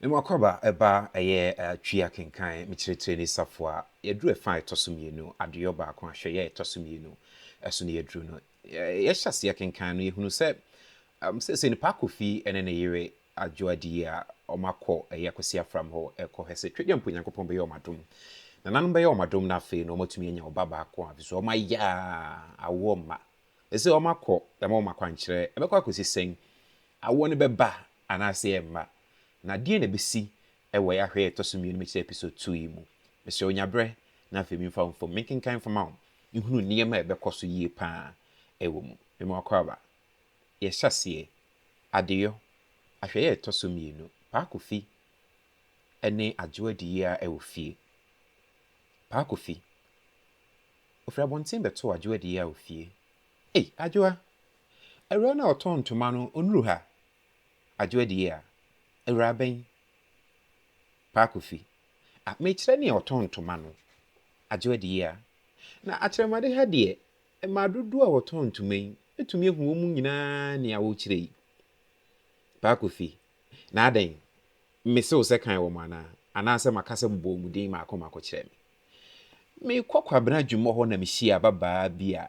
Mwakoba eba Twi Akenkan ETIRE NNI SAFOA yedru efa etosumienu Adwoa baako ahwe ye etosumienu eso ne yedru no yehase Akenkan no yehunu se se nipa kofi ene ne yere Adwoa Adiyea omako yakosi afram ho ekohese twede mpo Nyankopon be yomadom nanan be yomadom na afi no matumi anya oba baako afiso omaya awo ma ese omako omako ankyere ebekọ akosi sen awo ne beba anase emma na die na besi ewe ya hwe tosumi no mechi episode 2 yi mu mese onyabre na afemi mfa mfom menkenkan fama wo ihunu niema ebekoso yie pa ewo mu memo akwaba ye hyase adeyo ahwe ye tosumi no pa kofi ene Adwoa Adiyea ewo fie pa kofi ofra bonten beto Adwoa Adiyea wo fie Adwoa ewra na oton ntoma no onuru ha Adwoa Adiyea ewra ben pa kofi me kire ne oton ntoma no Adwoa Adiyea na atremade ha de ma dodo a oton ntoman etumi ehu mu nyina ne a wo kire pa kofi na aden me se wo se kan wo mana anase makase bbo mu din ma akoma kire me kwakwabena dwumo ho na me hia baba bia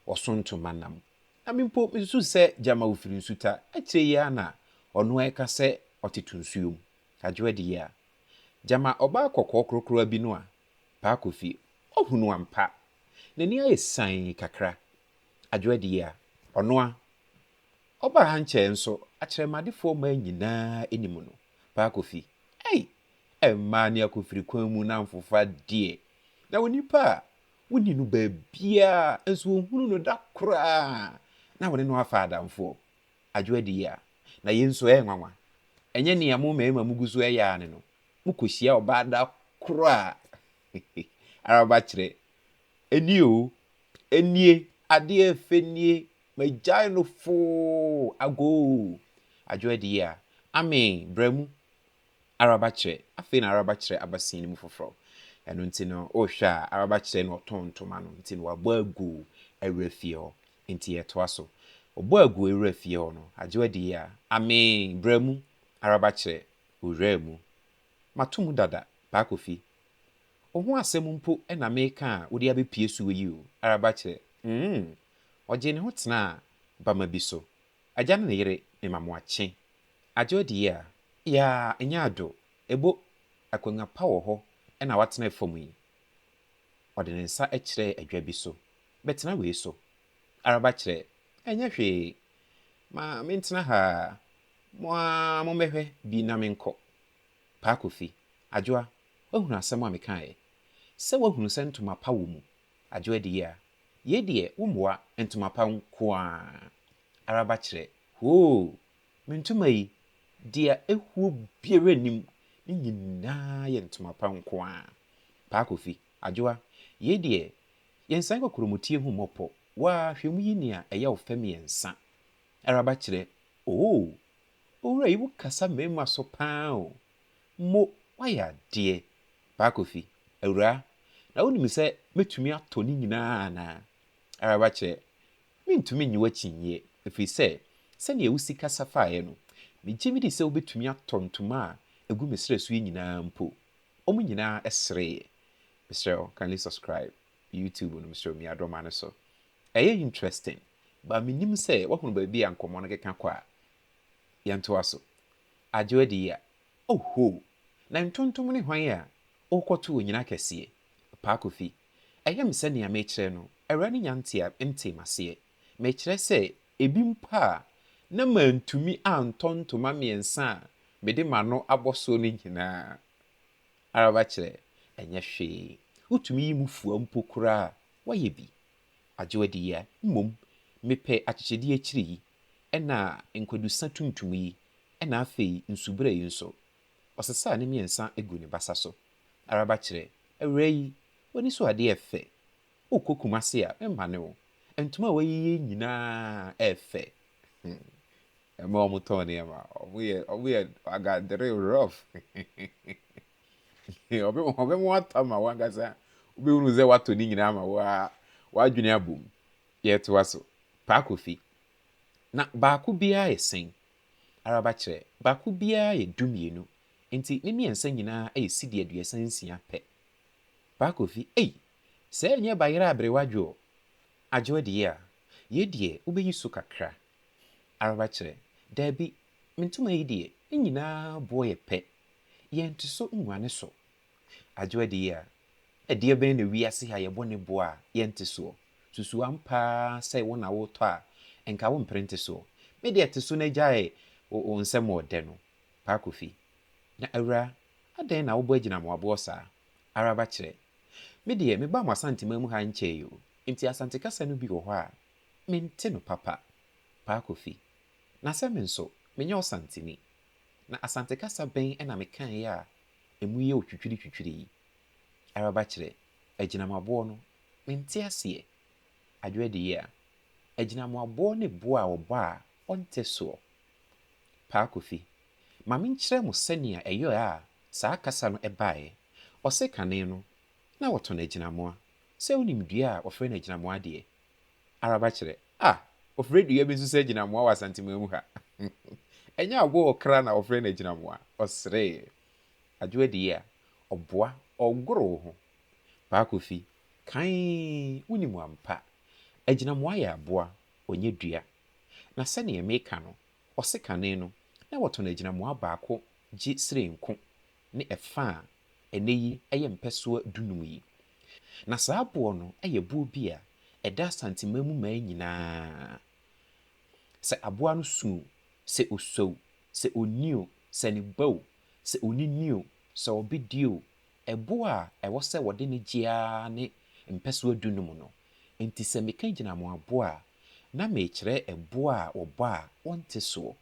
oson ntoma nam na me mpo mesu se jama wo firi nsuta akire ya na ono eka se otetunsuom Adwoa Adiyea jama oba kokko krokro abi no a pa kofi ohunu ampa nani ayesan kakra Adwoa Adiyea ono a oba hanche nso akyeremade ma nyina enimu no pa kofi emma ne akofiri kwan mu na mfofa die na wonipa woni no ba bia enso ohunu no da kora na woni no afa adamfo Adwoa Adiyea na yenso enwanwa enye ne ya mo mema muguzu eya ne no mukohia oba da kora araba kire enio enie ade efenie magyae no fo ago Adwoa Adiyea amen bramu araba kire afi na araba kire abasin ni mu foforo eno ntino ohwa araba kire no otontoma no ntino wabo agu ewrafie ho nti yeto so obo agu ewrafie ho no Adwoa Adiyea amen bramu araba kire owramu matumu dada pa kofi oho asem mpo na meka a wodi abepie so yi o araba kire oje ne hotena bama bi so aja na yere ne mamoache Adwoa Adiyea ya enyado ebo akwanga pa wo ho na watena fam yi ode ne nsa ekire adwa bi so betena we so araba kire enya hwe ma mentena ha mo mehwe bi na menko pa kofi Adwoa ohunu asem a mekae se wahunu se ntoma pa wo mu Adwoa Adiyea ye de womboa ntoma pa nko a araba kire mentuma yi dia ehuo biere nim ni nyina ye ntoma pa nko a pa kofi Adwoa ye de yensan kokromotie hu mopo wa hwemu yi ne a eya wo fam yensa araba kire owura yi wo kasa mema so pa o mo waya de pa kofi awura na woni se metumi atoni nyina na araba kire mentumi nyi wachinye efi se ne ewusika safae no megimi di se obetumi atontoma a egu mesre so nyina mpo omu nyina esre Mr. Kindly subscribe YouTube no Mr. Mi adoma ne so interesting ba minim se wahunu ba bi ankomo no keka kwa yanto aso Adwoa Adiyea na ntontom ne hwan a okoto onyina kese pa kofi eyem se ne amekire no ewra ne nyantia ntemase mekire se ebi mpa na mantumi antontoma miensa mede mano aboso ne nyina araba kire enya hwe utumi yi mufua mpokura waye bi Adwoa Adiyea mmom mepe akyekede akiri yi ena nkwadusa tuntum yi ena afei nsubra yi nso osesa ne miensa egu ne basa so araba kire ewra yi woni so ade efe okokumase a emane wo entuma wayi nyina efe ema omutone ema obuye agadere rough obe mo atama wangasa obe unu ze wato ni nyina ma wa adwene abom yeto aso pa kofi na baako bia esen araba kire baako bia ye dumienu Enti ne mmiɛnsa nyinaa ɛyɛ sidi aduasa nsia pɛ. Paakofi, sɛ nyɛ bayera abrewadwo. Adwoa Adiyea, ye die wobɛyi so kakra. Araba kyerɛ, daabi, mentuma yi die, ne nyinaa boɔ yɛ pɛ. Yɛnte so nguane so. Adwoa Adiyea, ɛdeɛ bɛn na wiase ha yɛbɔ ne boɔ a yɛnte soɔ. Susu ampaa sɛ wo na wotɔ a, enka wo mprente soɔ. Me deɛ te so na gyae wo nsɛm wɔ dɛ no. Paakofi, na awura, adɛn na wobɔ agyinamoaboɔ saa? Araba kyerɛ, me deɛ meba mo asantema mu ha nkyɛe o. Nti asante kasa no bi wɔ hɔ a mente no papa. Paakofi, na sɛ me nso menyɛ ɔsantini. Na asante kasa bɛn ɛna mekae a emu yɛ otwitwiri yi. Araba kyerɛ, agyinamoaboɔ no mente aseɛ. Adwoa Adiyea, agyinamoaboɔ ne boɔ a wɔbɔ a ɔnte soɔ. Paakofi, ma menkyerɛ mo sɛnea ɛyɛ a saa kasa no ɛbaeɛ. Ɔse kane no na wɔtɔ no agyinamoa. Sɛ wonim dua a wɔfrɛ no agyinamoa deɛ. Araba kyerɛ, wɔfrɛ dua bi nso sɛ agyinamoa wɔ asantema mu ha. Ɛnyɛ abo ɔkra na wɔfrɛ no agyinamoa. Ɔsree. Adwoa Adiyea, ɔboa ɔgoro ho. Paakofi, kan wonim ampa. Agyinamoa yɛ aboa, ɔnyɛ dua. Na sɛnea meka no, ɔse kane no na wɔtɔ no agyinamoa baako gye sirenko ne ɛfa a ɛnɛ yi ɛyɛ mpɛsoa 15 yi. Na saa aboɔ no ɛyɛ buo bi a ɛda asantema mu maa nyinaa. Sɛ aboa no su, sɛ osɔw, sɛ onio, sɛ ne baw, sɛ oninio, sɛ ɔbɛdio, ɛbo a ɛwɔ sɛ wɔde ne gyaa ne mpɛsoa 15 no. Enti sɛ meka gyinamoaboɔ a na mekyerɛ ɛbo a wɔbɔ a wɔnte soɔ.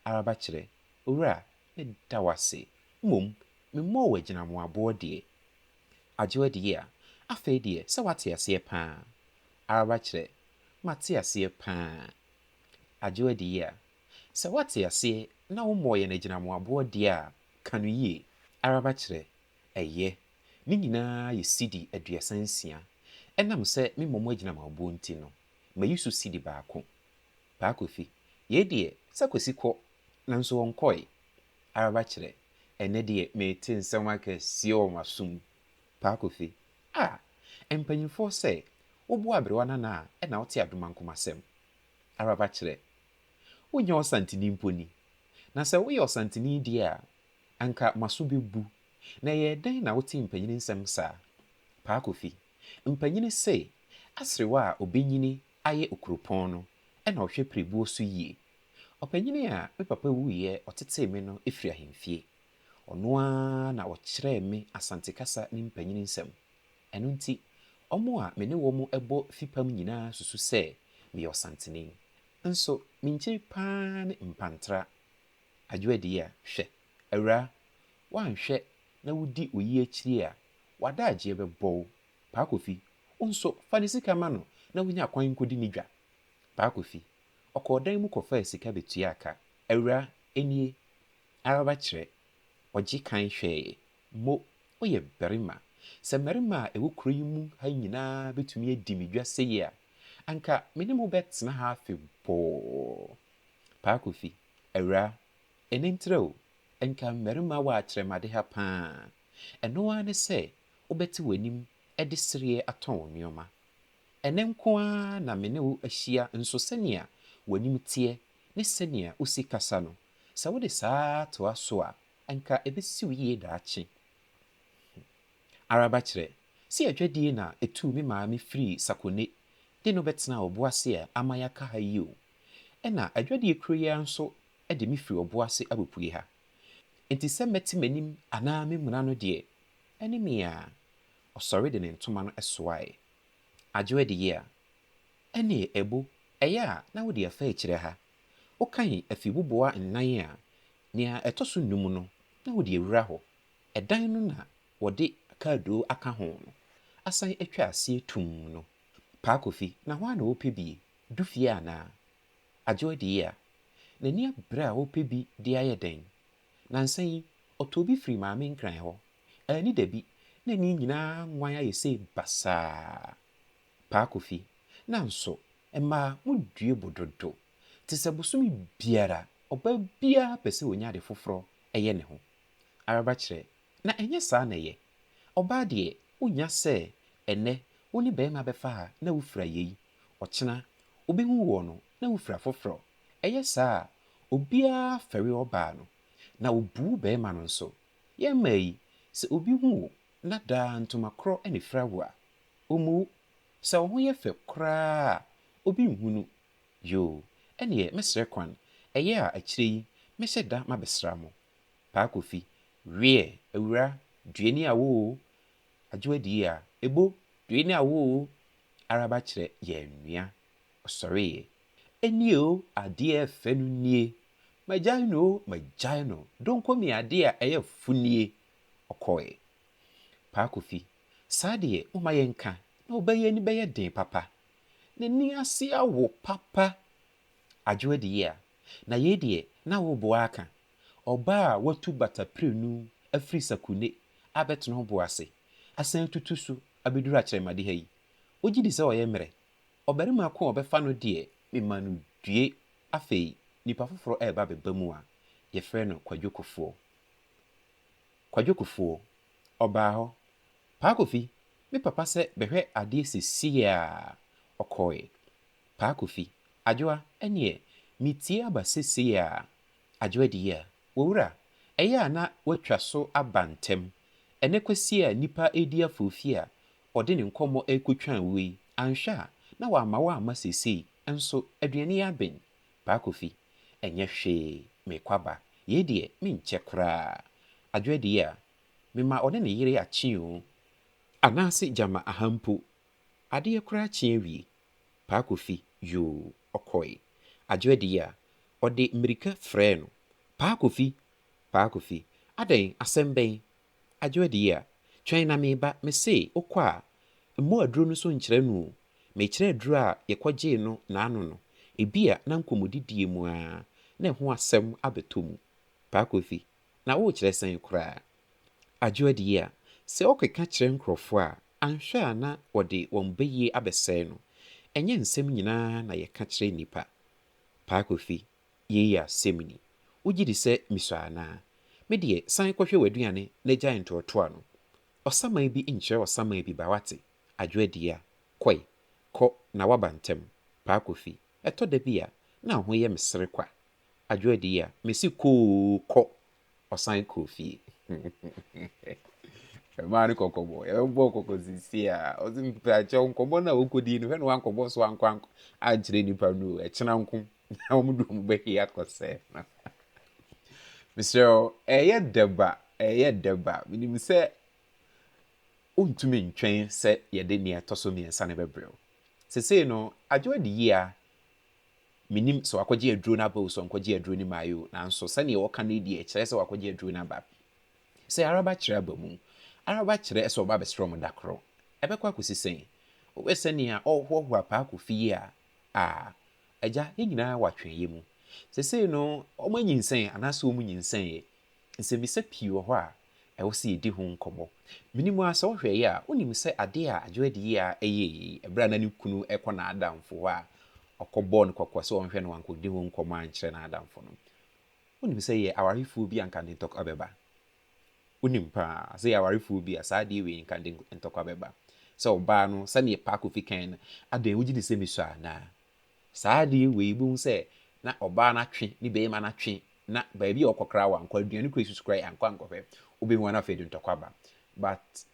Araba kyerɛ, owura, ne da wase. Mmom, memmɔ wɔ agyinamoaboɔ deɛ. Adwoa Adiyea, afei deɛ sɛ wate aseɛ paa. Araba kyerɛ, mate aseɛ paa. Adwoa Adiyea, sɛ wate aseɛ na wommɔ yɛ agyinamoaboɔ deɛ a ka no yie. Araba kyerɛ, ɛyɛ. Ne nyinaa yɛ sidi aduasa nsia. Ɛnam sɛ me mmɔmɔ agyinamoaboɔ nti no, mayi so sidi baako. Paakofi, ye deɛ sɛ kwasi kɔ nanso wɔnkɔe. Araba kyerɛ, ɛnɛ deɛ mete nsɛm akɛseɛ wɔ m'asom. Paakofi, mpanyinfoɔ sɛ woboa abrewa nana a ɛna wote adomankomasɛm. Araba kyerɛ, wonyɛ ɔsantini mponi. Na sɛ woyɛ ɔsantini deɛ a anka maso bɛbu. Na yɛ dɛn na wote mpanyini nsɛm saa? Paakofi, mpanyini sɛ asrewa a obenyini ayɛ okuropɔn no ɛna ɔhwɛ prebuo so yie. Ɔpanyini a me papa wuyɛ ɔtetee me no efiri ahemfie. Ɔno a na ɔkyerɛɛ me asante kasa ne mpanyini nsɛm. Ɛno nti, ɔmo a me ne wɔn ɛbɔ fipam nyinaa susu sɛ meyɛ ɔsantini. Nso minkyiri paa ne mpantra. Adwoa Adiyea, hwɛ, awura, wanhwɛ na wodi oyi akyiri a wadagye bɛbɔ wo. Paakofi, nso fa ne sika ma no na wonya kwan nkodi ne dwa. Paakofi, ɔkɔɔ dan mu kɔfaa sika betua aka. Awura, enie. Araba kyerɛ, ɔgye kan hwɛɛ. Mo, woyɛ barima. Sɛ mmarima a ɛwɔ kuro yi mu ha nyinaa betumi adi me dwa sɛ yi a, anka me ne mo bɛtena ha afebɔɔ. Paakofi, awura, ɛne ntrɛw, anka mmarima wɔ akyerɛmade ha paa. Ɛno ara ne sɛ wobɛte w'anim ɛde sereɛ atɔn wo nneɛma. Ɛnɛ nko ara na me ne wo ahyia nso sɛnea w'anim teɛ ne sɛnea wosi kasa no. Sɛ wode saa toa so a, anka ɛbɛsi wo yie daakye. Araba kyerɛ, si adwadie na etu me maame firi sakone de no bɛtena ɔbo ase a ama yɛaka ha yi o. Ɛna adwadie kuro yi nso de me firi ɔbo ase abɛpue ha. Enti sɛ mɛte m'anim anaa me mmuna no deɛ, ɛne me a ɔsɔre de ne ntoma no ɛsoae. Adwoa Adiyea, ɛne ɛbo ɛyɛ a na wode afa akyirɛ ha. Wokan afiboboa 4 a nea ɛtɔ so 5 no na wode awura hɔ. Ɛdan no na wɔde kaadoo aka ho no. Asan atwa aseɛ tum no. Paakofi, na hɔ a na wopɛ bi? Dufie anaa? Adwoa Adiyea, n'ani abere a wopɛ bi de ayɛ den. Nansa yi, ɔtɔ bi firi maame nkran hɔ. Ani dabi, na ni nyinaa nwan ayɛ sɛ basaa. Paakofi, nanso, ɛma mudue bododo. Te sɛ bosomi biara, ɔbaa biara pɛ sɛ onya ade foforɔ ɛyɛ ne ho. araba kyerɛ na ɛnyɛ saa na ɛyɛ ɔbaa deɛ wonya sɛ ɛnɛ wo ne bɛrima bɛfa ha na wofira yei ɔkyena wobɛhu wɔ no na wofira foforɔ ɛyɛ saa a obiara fɛre ɔbaa no na obu bɛrima no nso yɛmma yi sɛ obi hu wo na daa ntoma korɔ ne fira wo a ɔmu sɛ wo ho yɛ fɛ koraa a obi nhu no yoo ɛneɛ mɛsrɛ kwan ɛyɛ a akyire yi mɛhyɛ da mabɛsra mo Paa Kofi wiɛ awura duani awo Adwoa Adiyea ebo duani awo araba kyerɛ yɛ nnua ɔsɔreeɛ ɛnie o adeɛ fɛ no nie magyae no donko mi adeɛ a ɛyɛ funie ɔkɔɛ Paa Kofi saa deɛ woma yɛnka na wobɛyɛ ni bɛyɛ den papa n'ani ase awo papa Adwoa Adiyea na yɛ deɛ na woboa aka ɔbaa watu bataprenu afiri sakune abɛtena ho boase asan tutu so abɛduru akyerɛmade ha yi wogye di sɛ ɔyɛ mmerɛ ɔbarima ko ɔbɛfa no deɛ mema no due afei nipa foforɔ ɛba bɛba mu a yɛfrɛ no Kwadwo Kofoɔ ɔbaa hɔ Paa Kofi me papa sɛ bɛhwɛ adeɛ sisi a ɔkɔɛ Paa Kofi Adwoa ɛneɛ metie aba sisi a Adwoa Adiyea wɔwura ɛyɛ a na watwa so aba ntɛm ɛnɛ kwasi a nipa edi afoofi a ɔde ne nkɔmmɔ ɛkotwan wei anhwɛ a na wama wama sisi nso aduane yɛ abɛn Paa Kofi ɛnyɛ hwee mekwaba yɛ deɛ menkyɛ koraa Adwoa Adiyea mema ɔne ne yere akye o anaase gyama ahampo adeɛ koraa kye awie Paa Kofi yoo ɔkɔe Adwoa Adiyea ɔde mmirika frɛ no Paa Kofi adan asɛm bɛn Adwoa Adiyea twɛn na meba mese wokɔ a mmo aduro no so nkyerɛ no mekyerɛ aduro a yɛkɔgyee no naano no ebi a na nkɔmmɔdidie mu a na ɛho asɛm abɛtɔ mu Paa Kofi na wokyerɛ sɛn koraa Adwoa Adiyea sɛ ɔkeka kyerɛ nkurɔfoɔ a anhwɛ a na wɔde wɔn bɛyie abɛsɛe no ɛnyɛ nsɛm nyinaa na yɛka kyerɛ nipa Paa Kofi yei asɛm ni wogye di sɛ misɔ anaa me deɛ san kɔhwɛ w'aduane na gyae ntoɔtoa no ɔsaman bi nkyerɛ ɔsaman bi ba wate Adwoa Adiyea kɔ na waba ntɛm Paa Kofi ɛtɔ da bi a na ho yɛ mesere kwa Adwoa Adiyea mesi kɔ ɔsan kɔ fie ɛmaa ne kɔkɔbɔ yɛbɛbɔ kɔkɔ sisi a ɔse mpaakyɛ nkɔmmɔ no a wɔkɔdi no hwɛ no wankɔbɔ so ankɔ ankyerɛ nipa no ɛkyena nko na wɔmdu mu bɛhi akɔsɛ no Mr. ɛyɛ deba menim sɛ wontumi ntwɛn sɛ yɛde nea ɛtɔ so mmiɛnsa ne bɛbrɛw sesei no Adwoa Adiyea menim sɛ wakɔgye aduro no aba wo so nkɔgye aduro no maayo nanso sɛnea wɔka no di ɛkyerɛ sɛ wakɔgye aduro no aba sɛ araba kyerɛ aba mu araba kyerɛ sɛ ɔba bɛsrɛ mo da korɔ ɛbɛkɔ akɔsi sɛn wobɛ sɛnea ɔhoahoa Paa Kofi yi a agya yɛn nyinaa watwɛn yɛ mu sesei no ɔmo anyinsɛn anaasɛ ɔmo nyinsɛn nsɛmisa pii wɔ hɔ a ɛwɔ sɛ yɛdi ho nkɔmmɔ menim a sɛ wohwɛ yi a wonim sɛ adeɛ a Adwoa Adiyea ɛyɛ ɛberɛ na ne kunu ɛkɔ n'adamfo hɔ a ɔkɔbɔɔ no kɔkɔ sɛ ɔnhwɛ no wankɔdi ho nkɔmmɔ ankyerɛ n'adamfo no wonim sɛ yɛ awarefoɔ bi anka ne ntɔkwa bɛba wonim paa sɛ yɛ awarefoɔ bi a saa adeɛ wei nka de ntɔkwa bɛba sɛ ɔbaa no sɛneɛ Paa Kofi kan no adan wogye di sɛ misɔ anaa saa adeɛ wei bohu sɛ na ɔbaa n'atwe ne bɛrima n'atwe na baabi a ɔkɔkra wankɔ aduane kura susu kora ankɔ wobɛhu na afei de ntɔkwa ba but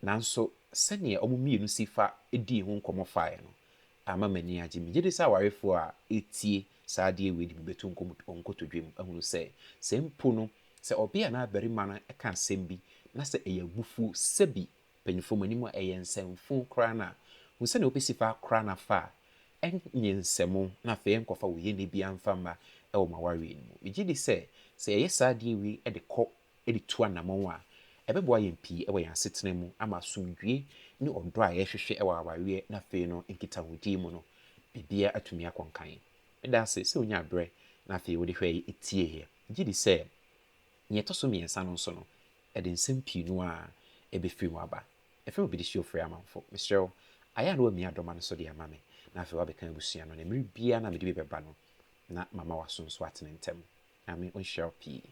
nanso sɛneɛ ɔmo mmienu si fa edi ho nkɔmmɔ faeɛ no ama m'ani agye megye de sɛ awarefoɔ a ɛtie saa adeɛ wei de bi bɛto nkotodwam ahunu sɛ mpo no sɛ ɔbea na abarima no ɛka asɛm bi na sɛ ɛyɛ abufuo sɛbi panyinfoɔ mu anim a ɛyɛ nsɛmfo koraa no a hu sɛ ne wobɛsi fa koraa na fa a ɛnyɛ nsɛmo na afei ɛnkɔfa wo yɛ ne bi amfa mma ɛwɔ mawareɛ no mu megye de sɛ ɛyɛ saa adeɛ wei ɛde tu anammɔn a ɛbɛboa yɛn pii ɛwɔ yɛn asetena mu ama asomdwie ne ɔdɔ a yɛhwehwɛ ɛwɔ awareɛ na afei no nkitahodie mu no bibia atumi akɔnkan meda ase sɛ onya abrɛ na afei wode hwɛ etie yɛ gye di sɛ nyɛ tɔ so mmiɛnsa no nso no ɛde nsɛm pii no a ɛbɛfiri mu aba ɛfɛ obi de hyɛ ofiri amanfo mesrɛ wo ayɛ a na wamia dɔma no so de ama me na afei wabɛka abusua no na mmere bia na mede bi bɛba no na mama waso nso atene ntɛm na me ɔnhyɛ wo pii